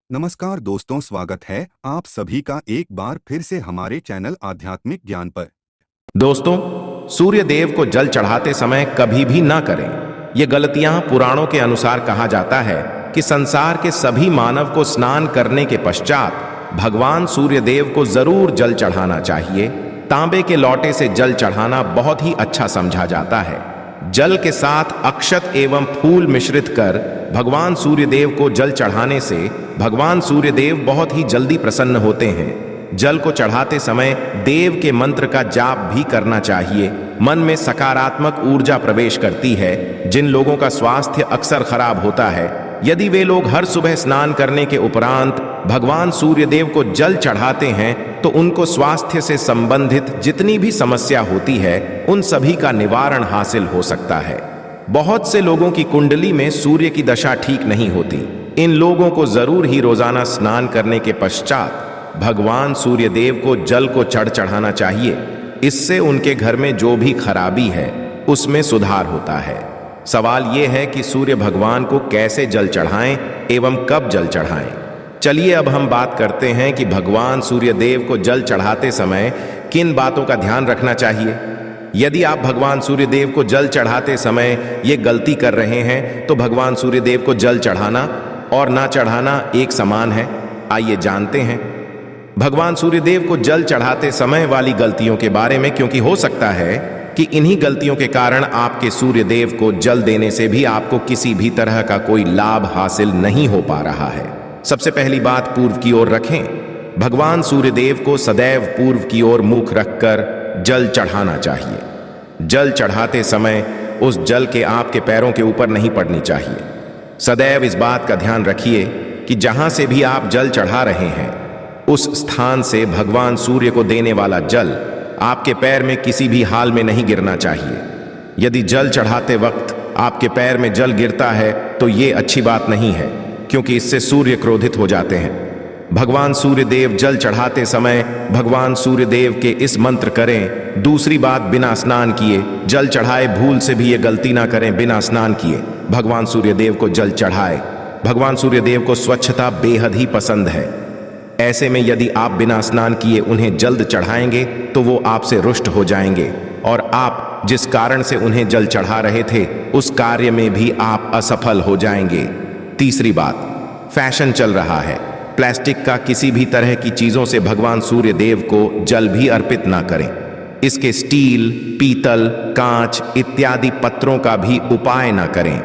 नमस्कार दोस्तों, स्वागत है आप सभी का एक बार फिर से हमारे चैनल आध्यात्मिक ज्ञान पर। दोस्तों, सूर्य देव को जल चढ़ाते समय कभी भी ना करें। ये गलतियां पुराणों के अनुसार कहा जाता है कि संसार के सभी मानव को स्नान करने के पश्चात भगवान सूर्य देव को जरूर जल चढ़ाना चाहिए। तांबे के लोटे से जल चढ़ाना बहुत ही अच्छा समझा जाता है। जल के साथ अक्षत एवं फूल मिश्रित कर भगवान सूर्य देव को जल चढ़ाने से भगवान सूर्य देव बहुत ही जल्दी प्रसन्न होते हैं। जल को चढ़ाते समय देव के मंत्र का जाप भी करना चाहिए। मन में सकारात्मक ऊर्जा प्रवेश करती है। जिन लोगों का स्वास्थ्य अक्सर खराब होता है, यदि वे लोग हर सुबह स्नान करने के उपरांत भगवान सूर्य देव को जल चढ़ाते हैं तो उनको स्वास्थ्य से संबंधित जितनी भी समस्या होती है उन सभी का निवारण हासिल हो सकता है। बहुत से लोगों की कुंडली में सूर्य की दशा ठीक नहीं होती। इन लोगों को जरूर ही रोजाना स्नान करने के पश्चात भगवान सूर्य देव को जल को चढ़ाना चाहिए। इससे उनके घर में जो भी खराबी है उसमें सुधार होता है। सवाल यह है कि सूर्य भगवान को कैसे जल चढ़ाएं एवं कब जल चढ़ाएं। चलिए अब हम बात करते हैं कि भगवान सूर्य देव को जल चढ़ाते समय किन बातों का ध्यान रखना चाहिए। यदि आप भगवान सूर्य देव को जल चढ़ाते समय ये गलती कर रहे हैं तो भगवान सूर्य देव को जल चढ़ाना और ना चढ़ाना एक समान है। आइए जानते हैं भगवान सूर्य देव को जल चढ़ाते समय वाली गलतियों के बारे में, क्योंकि हो सकता है कि इन्हीं गलतियों के कारण आपके सूर्य देव को जल देने से भी आपको किसी भी तरह का कोई लाभ हासिल नहीं हो पा रहा है। सबसे पहली बात, पूर्व की ओर रखें। भगवान सूर्य देव को सदैव पूर्व की ओर मुख रखकर जल चढ़ाना चाहिए। जल चढ़ाते समय उस जल के आपके पैरों के ऊपर नहीं पड़नी चाहिए। सदैव इस बात का ध्यान रखिए कि जहां से भी आप जल चढ़ा रहे हैं उस स्थान से भगवान सूर्य को देने वाला जल आपके पैर में किसी भी हाल में नहीं गिरना चाहिए। यदि जल चढ़ाते वक्त आपके पैर में जल गिरता है तो ये अच्छी बात नहीं है, क्योंकि इससे सूर्य क्रोधित हो जाते हैं। भगवान सूर्य देव जल चढ़ाते समय भगवान सूर्य देव के इस मंत्र करें। दूसरी बात, बिना स्नान किए जल चढ़ाए। भूल से भी ये गलती ना करें, बिना स्नान किए भगवान सूर्य देव को जल चढ़ाए। भगवान सूर्य देव को स्वच्छता बेहद ही पसंद है। ऐसे में यदि आप बिना स्नान किए उन्हें जल्द चढ़ाएंगे तो वो आपसे रुष्ट हो जाएंगे और आप जिस कारण से उन्हें जल चढ़ा रहे थे उस कार्य में भी आप असफल हो जाएंगे। तीसरी बात, फैशन चल रहा है। प्लास्टिक का किसी भी तरह की चीजों से भगवान सूर्य देव को जल भी अर्पित ना करें। इसके स्टील, पीतल, कांच इत्यादि पत्रों का भी उपाय ना करें।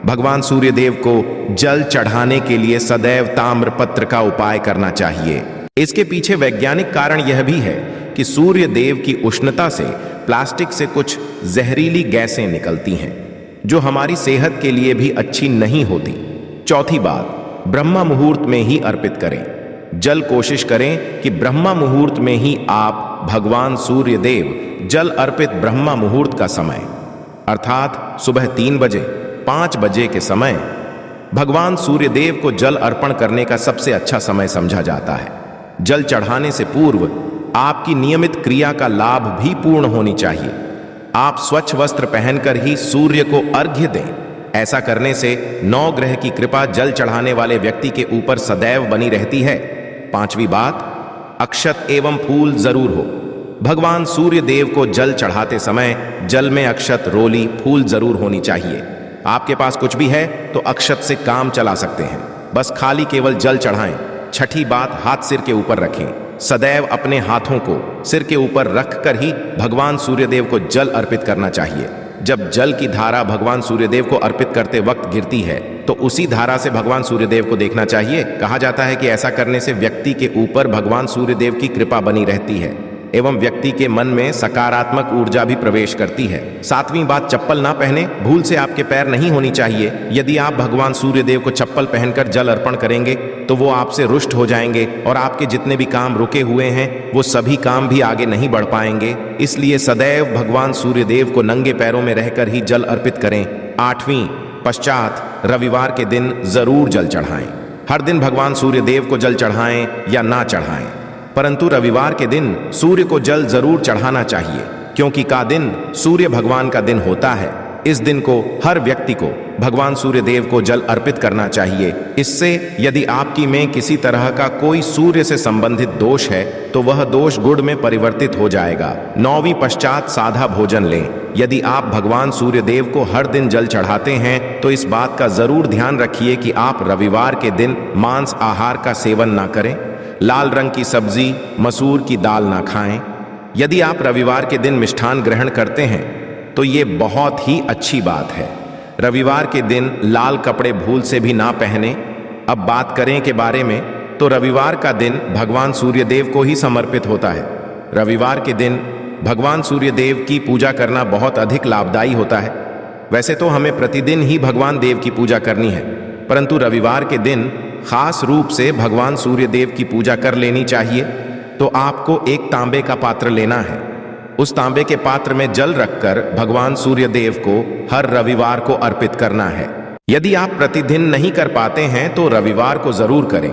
भगवान सूर्य देव को जल चढ़ाने के लिए सदैव ताम्र पत्र का उपाय करना चाहिए। इसके पीछे वैज्ञानिक कारण यह भी है कि सूर्य देव की उष्णता से प्लास्टिक से कुछ जहरीली गैसें निकलती हैं जो हमारी सेहत के लिए भी अच्छी नहीं होती। चौथी बात, ब्रह्मा मुहूर्त में ही अर्पित करें। जल कोशिश करें कि ब्रह्मा मुहूर्त में ही आप भगवान सूर्य देव जल अर्पित ब्रह्मा मुहूर्त का समय अर्थात सुबह 3 बजे 5 बजे के समय भगवान सूर्य देव को जल अर्पण करने का सबसे अच्छा समय समझा जाता है। जल चढ़ाने से पूर्व आपकी नियमित क्रिया का लाभ भी पूर्ण होनी चाहिए। आप स्वच्छ वस्त्र पहनकर ही सूर्य को अर्घ्य दें। ऐसा करने से 9 ग्रह की कृपा जल चढ़ाने वाले व्यक्ति के ऊपर सदैव बनी रहती है। पांचवी बात, अक्षत एवं फूल जरूर हो। भगवान सूर्य देव को जल चढ़ाते समय जल में अक्षत, रोली, फूल जरूर होनी चाहिए। आपके पास कुछ भी है तो अक्षत से काम चला सकते हैं, बस खाली केवल जल चढ़ाएं। छठी बात, हाथ सिर के ऊपर रखें। सदैव अपने हाथों को सिर के ऊपर रखकर ही भगवान सूर्यदेव को जल अर्पित करना चाहिए। जब जल की धारा भगवान सूर्यदेव को अर्पित करते वक्त गिरती है तो उसी धारा से भगवान सूर्यदेव को देखना चाहिए। कहा जाता है कि ऐसा करने से व्यक्ति के ऊपर भगवान सूर्यदेव की कृपा बनी रहती है एवं व्यक्ति के मन में सकारात्मक ऊर्जा भी प्रवेश करती है। सातवीं बात, चप्पल ना पहने। भूल से आपके पैर नहीं होनी चाहिए। यदि आप भगवान सूर्यदेव को चप्पल पहनकर जल अर्पण करेंगे तो वो आपसे रुष्ट हो जाएंगे और आपके जितने भी काम रुके हुए हैं वो सभी काम भी आगे नहीं बढ़ पाएंगे। इसलिए सदैव भगवान सूर्यदेव को नंगे पैरों में रहकर ही जल अर्पित करें। आठवीं, पश्चात रविवार के दिन जरूर जल चढ़ाएं। हर दिन भगवान सूर्यदेव को जल चढ़ाएं या ना चढ़ाएं, परंतु रविवार के दिन सूर्य को जल जरूर चढ़ाना चाहिए, क्योंकि का दिन सूर्य भगवान का दिन होता है। इस दिन को हर व्यक्ति को भगवान सूर्य देव को जल अर्पित करना चाहिए। इससे यदि आपकी में किसी तरह का कोई सूर्य से संबंधित दोष है तो वह दोष गुण में परिवर्तित हो जाएगा। 9वीं पश्चात सादा भोजन लें। यदि आप भगवान सूर्य देव को हर दिन जल चढ़ाते हैं तो इस बात का जरूर ध्यान रखिए कि आप रविवार के दिन मांस आहार का सेवन ना करें, लाल रंग की सब्जी, मसूर की दाल ना खाएं। यदि आप रविवार के दिन मिष्ठान ग्रहण करते हैं तो ये बहुत ही अच्छी बात है। रविवार के दिन लाल कपड़े भूल से भी ना पहने। अब बात करें के बारे में तो रविवार का दिन भगवान सूर्य देव को ही समर्पित होता है। रविवार के दिन भगवान सूर्य देव की पूजा करना बहुत अधिक लाभदायी होता है। वैसे तो हमें प्रतिदिन ही भगवान देव की पूजा करनी है, परंतु रविवार के दिन खास रूप से भगवान सूर्य देव की पूजा कर लेनी चाहिए। तो आपको एक तांबे का पात्र लेना है। उस तांबे के पात्र में जल रखकर भगवान सूर्य देव को हर रविवार को अर्पित करना है। यदि आप प्रतिदिन नहीं कर पाते हैं तो रविवार को जरूर करें।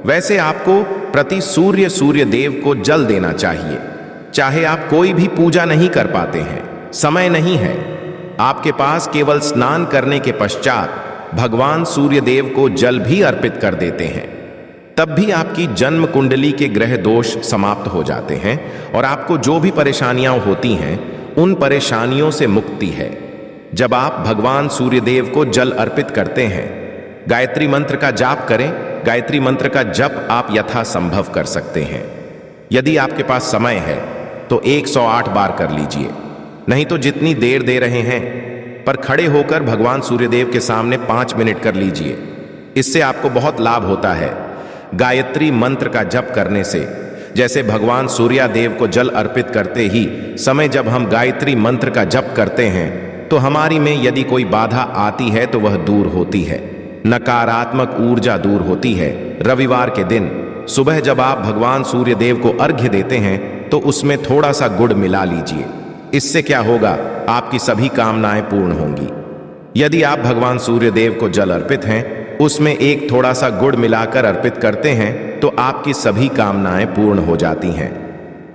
वैसे आपको प्रति सूर्य देव को जल देना चाहिए। चाहे आप कोई भी पूजा नहीं कर पाते हैं, समय नहीं है, आपके पास केवल स्नान करने के पश्चात भगवान सूर्य देव को जल भी अर्पित कर देते हैं, तब भी आपकी जन्म कुंडली के ग्रह दोष समाप्त हो जाते हैं और आपको जो भी परेशानियां होती हैं उन परेशानियों से मुक्ति है। जब आप भगवान सूर्यदेव को जल अर्पित करते हैं, गायत्री मंत्र का जाप करें। गायत्री मंत्र का जप आप यथासंभव कर सकते हैं। यदि आपके पास समय है तो 108 बार कर लीजिए, नहीं तो जितनी देर दे रहे हैं पर खड़े होकर भगवान सूर्यदेव के सामने 5 मिनट कर लीजिए। इससे आपको बहुत लाभ होता है। गायत्री मंत्र का जप करने से, जैसे भगवान सूर्यदेव को जल अर्पित करते ही समय जब हम गायत्री मंत्र का जप करते हैं तो हमारी में यदि कोई बाधा आती है तो वह दूर होती है, नकारात्मक ऊर्जा दूर होती है। रविवार के दिन सुबह जब आप भगवान सूर्यदेव को अर्घ्य देते हैं तो उसमें थोड़ा सा गुड़ मिला लीजिए। इससे क्या होगा, आपकी सभी कामनाएं पूर्ण होंगी। यदि आप भगवान सूर्यदेव को जल अर्पित हैं, उसमें एक थोड़ा सा गुड़ मिलाकर अर्पित करते हैं तो आपकी सभी कामनाएं पूर्ण हो जाती हैं।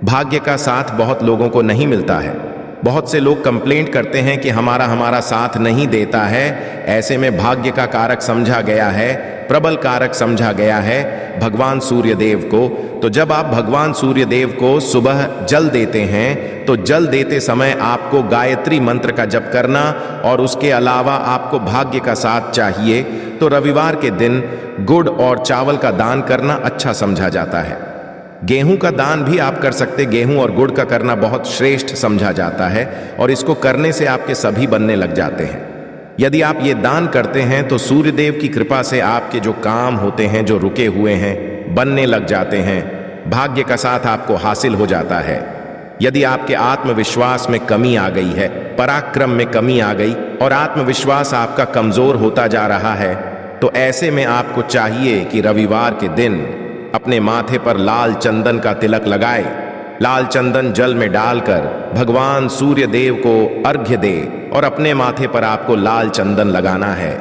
भाग्य का साथ बहुत लोगों को नहीं मिलता है। बहुत से लोग कंप्लेंट करते हैं कि हमारा साथ नहीं देता है। ऐसे में भाग्य का कारक समझा गया है, प्रबल कारक समझा गया है भगवान सूर्यदेव को। तो जब आप भगवान सूर्यदेव को सुबह जल देते हैं तो जल देते समय आपको गायत्री मंत्र का जप करना और उसके अलावा आपको भाग्य का साथ चाहिए तो रविवार के दिन गुड़ और चावल का दान करना अच्छा समझा जाता है। गेहूं का दान भी आप कर सकते। गेहूं और गुड़ का करना बहुत श्रेष्ठ समझा जाता है और इसको करने से आपके सभी बनने लग जाते हैं। यदि आप ये दान करते हैं तो सूर्यदेव की कृपा से आपके जो काम होते हैं, जो रुके हुए हैं, बनने लग जाते हैं। भाग्य का साथ आपको हासिल हो जाता है। यदि आपके आत्मविश्वास में कमी आ गई है, पराक्रम में कमी आ गई और आत्मविश्वास आपका कमजोर होता जा रहा है, तो ऐसे में आपको चाहिए कि रविवार के दिन अपने माथे पर लाल चंदन का तिलक लगाए। लाल चंदन जल में डालकर भगवान सूर्य देव को अर्घ्य दे और अपने माथे पर आपको लाल चंदन लगाना है।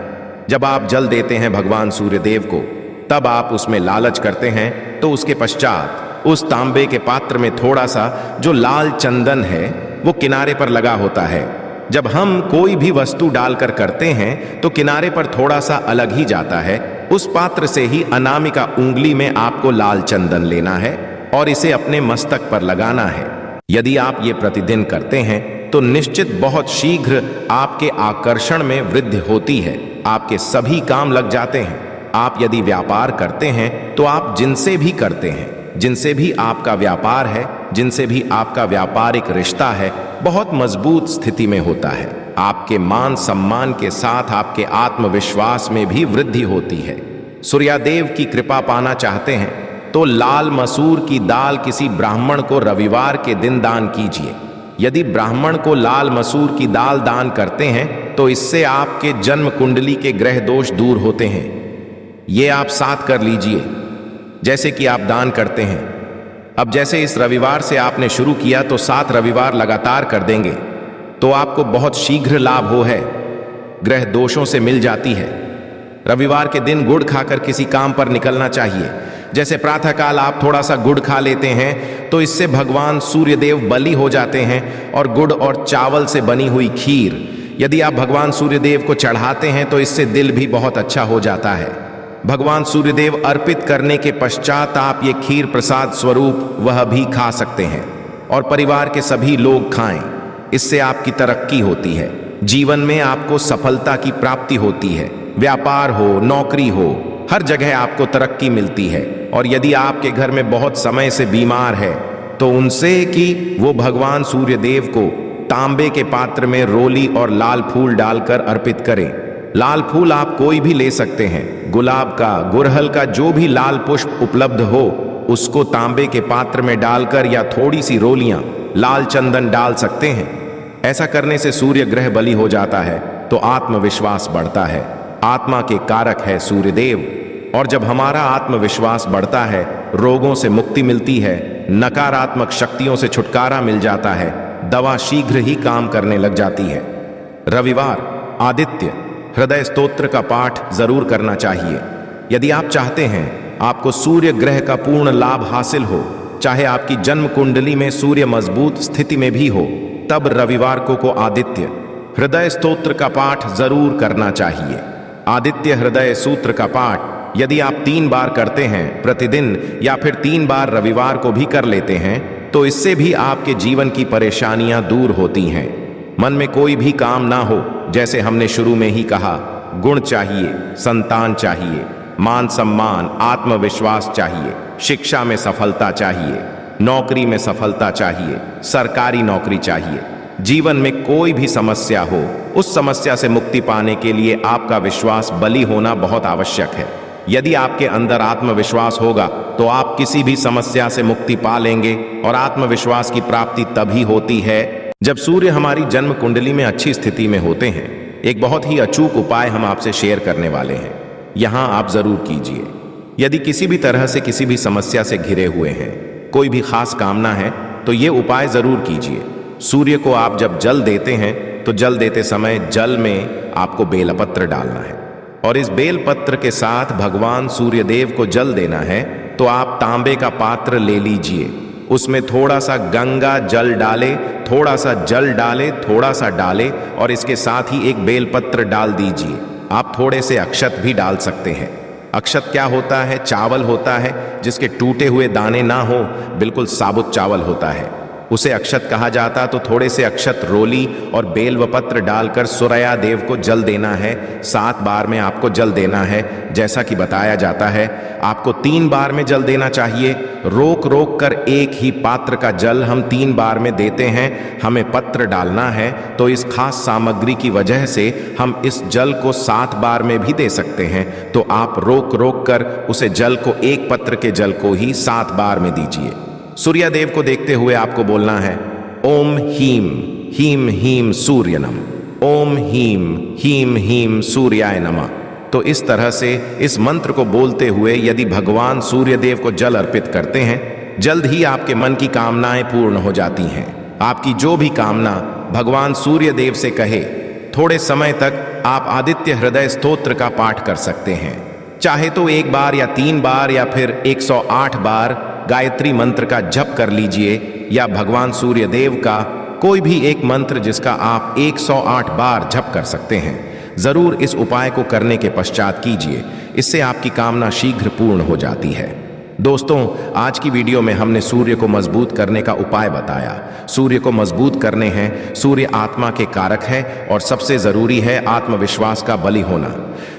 जब आप जल देते हैं भगवान सूर्य देव को, तब आप उसमें लालच करते हैं तो उसके पश्चात उस तांबे के पात्र में थोड़ा सा जो लाल चंदन है वो किनारे पर लगा होता है। जब हम कोई भी वस्तु डालकर करते हैं तो किनारे पर थोड़ा सा अलग ही जाता है। उस पात्र से ही अनामिका उंगली में आपको लाल चंदन लेना है और इसे अपने मस्तक पर लगाना है। यदि आप ये प्रतिदिन करते हैं तो निश्चित बहुत शीघ्र आपके आकर्षण में वृद्धि होती है। आपके सभी काम लग जाते हैं। आप यदि व्यापार करते हैं तो आप जिनसे भी करते हैं, जिनसे भी आपका व्यापार है, जिनसे भी आपका व्यापारिक रिश्ता है, बहुत मजबूत स्थिति में होता है। आपके मान सम्मान के साथ आपके आत्मविश्वास में भी वृद्धि होती है। सूर्यदेव की कृपा पाना चाहते हैं तो लाल मसूर की दाल किसी ब्राह्मण को रविवार के दिन दान कीजिए। यदि ब्राह्मण को लाल मसूर की दाल दान करते हैं तो इससे आपके जन्म कुंडली के ग्रह दोष दूर होते हैं। ये आप 7 कर लीजिए जैसे कि आप दान करते हैं। अब जैसे इस रविवार से आपने शुरू किया तो 7 रविवार लगातार कर देंगे तो आपको बहुत शीघ्र लाभ हो है, ग्रह दोषों से मिल जाती है। रविवार के दिन गुड़ खाकर किसी काम पर निकलना चाहिए। जैसे प्रातःकाल आप थोड़ा सा गुड़ खा लेते हैं तो इससे भगवान सूर्यदेव बलि हो जाते हैं और गुड़ और चावल से बनी हुई खीर यदि आप भगवान सूर्यदेव को चढ़ाते हैं तो इससे दिल भी बहुत अच्छा हो जाता है। भगवान सूर्यदेव अर्पित करने के पश्चात आप ये खीर प्रसाद स्वरूप वह भी खा सकते हैं और परिवार के सभी लोग खाएं। इससे आपकी तरक्की होती है, जीवन में आपको सफलता की प्राप्ति होती है। व्यापार हो, नौकरी हो, हर जगह आपको तरक्की मिलती है। और यदि आपके घर में बहुत समय से बीमार है तो उनसे कि वो भगवान सूर्यदेव को तांबे के पात्र में रोली और लाल फूल डालकर अर्पित करें। लाल फूल आप कोई भी ले सकते हैं, गुलाब का, गुड़हल का, जो भी लाल पुष्प उपलब्ध हो उसको तांबे के पात्र में डालकर या थोड़ी सी रोलियां लाल चंदन डाल सकते हैं। ऐसा करने से सूर्य ग्रह बली हो जाता है तो आत्मविश्वास बढ़ता है। आत्मा के कारक है सूर्यदेव, और जब हमारा आत्मविश्वास बढ़ता है रोगों से मुक्ति मिलती है, नकारात्मक शक्तियों से छुटकारा मिल जाता है, दवा शीघ्र ही काम करने लग जाती है। रविवार आदित्य हृदय स्तोत्र का पाठ जरूर करना चाहिए। यदि आप चाहते हैं आपको सूर्य ग्रह का पूर्ण लाभ हासिल हो, चाहे आपकी जन्म कुंडली में सूर्य मजबूत स्थिति में भी हो, तब रविवार को आदित्य हृदय स्तोत्र का पाठ जरूर करना चाहिए। आदित्य हृदय सूत्र का पाठ यदि आप 3 बार करते हैं प्रतिदिन या फिर 3 बार रविवार को भी कर लेते हैं तो इससे भी आपके जीवन की परेशानियां दूर होती हैं। मन में कोई भी काम ना हो, जैसे हमने शुरू में ही कहा, गुण चाहिए, संतान चाहिए, मान सम्मान, आत्मविश्वास चाहिए, शिक्षा में सफलता चाहिए, नौकरी में सफलता चाहिए, सरकारी नौकरी चाहिए। जीवन में कोई भी समस्या हो, उस समस्या से मुक्ति पाने के लिए आपका विश्वास बली होना बहुत आवश्यक है। यदि आपके अंदर आत्मविश्वास होगा तो आप किसी भी समस्या से मुक्ति पा लेंगे। और आत्मविश्वास की प्राप्ति तभी होती है जब सूर्य हमारी जन्म कुंडली में अच्छी स्थिति में होते हैं। एक बहुत ही अचूक उपाय हम आपसे शेयर करने वाले हैं, यहां आप जरूर कीजिए। यदि किसी भी तरह से किसी भी समस्या से घिरे हुए हैं, कोई भी खास कामना है, तो ये उपाय जरूर कीजिए। सूर्य को आप जब जल देते हैं तो जल देते समय जल में आपको बेलपत्र डालना है और इस बेलपत्र के साथ भगवान सूर्यदेव को जल देना है। तो आप तांबे का पात्र ले लीजिए, उसमें थोड़ा सा गंगा जल डाले, थोड़ा सा जल डाले, थोड़ा सा डाले और इसके साथ ही एक बेलपत्र डाल दीजिए। आप थोड़े से अक्षत भी डाल सकते हैं। अक्षत क्या होता है? चावल होता है जिसके टूटे हुए दाने ना हो, बिल्कुल साबुत चावल होता है, उसे अक्षत कहा जाता। तो थोड़े से अक्षत, रोली और बेलवपत्र डालकर सूर्या देव को जल देना है। 7 बार में आपको जल देना है। जैसा कि बताया जाता है आपको 3 बार में जल देना चाहिए। रोक रोक कर एक ही पात्र का जल हम 3 बार में देते हैं। हमें पत्र डालना है तो इस खास सामग्री की वजह से हम इस जल को 7 बार में भी दे सकते हैं। तो आप रोक रोक कर उसे जल को, एक पत्र के जल को ही 7 बार में दीजिए। सूर्यदेव को देखते हुए आपको बोलना है, ओम हीम हीम हीम सूर्य नम, ओम हीम हीम हीम सूर्याय नमः। तो इस तरह से इस मंत्र को बोलते हुए यदि भगवान सूर्यदेव को जल अर्पित करते हैं, जल्द ही आपके मन की कामनाएं पूर्ण हो जाती हैं। आपकी जो भी कामना भगवान सूर्यदेव से कहे, थोड़े समय तक आप आदित्य हृदय स्तोत्र का पाठ कर सकते हैं। चाहे तो 1 बार या 3 बार या फिर 108 बार गायत्री मंत्र का जप कर लीजिए, या भगवान सूर्यदेव का कोई भी एक मंत्र जिसका आप 108 बार जप कर सकते हैं। जरूर इस उपाय को करने के पश्चात कीजिए, इससे आपकी कामना शीघ्र पूर्ण हो जाती है। दोस्तों, आज की वीडियो में हमने सूर्य को मजबूत करने का उपाय बताया। सूर्य को मजबूत करने हैं, सूर्य आत्मा के कारक है और सबसे जरूरी है आत्मविश्वास का बली होना।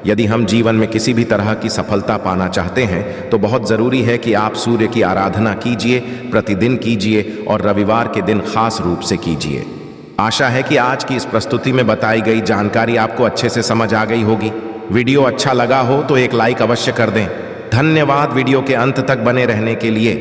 यदि हम जीवन में किसी भी तरह की सफलता पाना चाहते हैं तो बहुत जरूरी है कि आप सूर्य की आराधना कीजिए, प्रतिदिन कीजिए और रविवार के दिन खास रूप से कीजिए। आशा है कि आज की इस प्रस्तुति में बताई गई जानकारी आपको अच्छे से समझ आ गई होगी। वीडियो अच्छा लगा हो तो एक लाइक अवश्य कर दें। धन्यवाद वीडियो के अंत तक बने रहने के लिए।